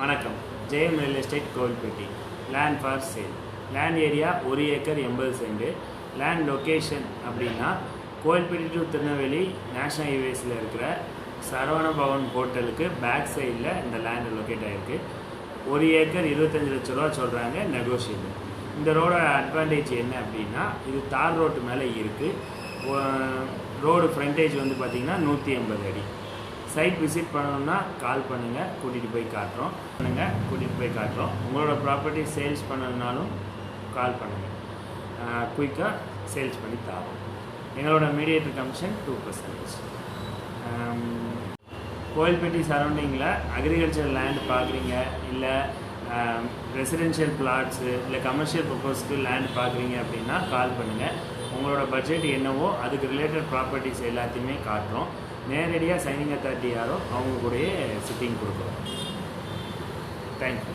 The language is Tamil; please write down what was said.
வணக்கம். Jayam real estate Kovilpatti. Land for sale. Land area 1 acre 80 cent. Land location அப்படின்னா கோவில்பட்டி டு திருநெல்வேலி நேஷனல் ஹைவேஸில் இருக்கிற சரவண பவன் ஹோட்டலுக்கு பேக் சைடில் இந்த லேண்டு லொக்கேட் ஆகிருக்கு. 1 ஏக்கர் 25 லட்ச ரூபா சொல்கிறாங்க, நெகோஷியபிள். இந்த ரோடோட அட்வான்டேஜ் என்ன அப்படின்னா, இது தார் ரோட்டு மேலே இருக்குது. ரோடு ஃப்ரண்டேஜ் வந்து பார்த்திங்கன்னா 180 அடி. சைட் விசிட் பண்ணணுன்னா கால் பண்ணுங்கள், கூட்டிகிட்டு போய் காட்டுறோம். உங்களோட ப்ராப்பர்ட்டி சேல்ஸ் பண்ணணுன்னாலும் கால் பண்ணுங்கள், குயிக்காக சேல்ஸ் பண்ணி தரோம். எங்களோட மீடியேட்டர் கமிஷன் 2%. கோவில்பட்டி சரௌண்டிங்கில் அக்ரிகல்ச்சர் லேண்ட் பார்க்குறீங்க, இல்லை ரெசிடென்ஷியல் பிளாட்ஸு, இல்லை கமர்ஷியல் பர்பஸ்க்கு லேண்ட் பார்க்குறீங்க அப்படின்னா கால் பண்ணுங்கள். உங்களோட பட்ஜெட் என்னவோ அதுக்கு ரிலேட்டட் ப்ராப்பர்ட்டிஸ் எல்லாத்தையுமே காட்டுறோம். நேரடியாக சைனிங் அத்தாரிட்டி யாரோ அவங்க கூடயே சிட்டிங் கொடுக்குறோம். தேங்க்யூ.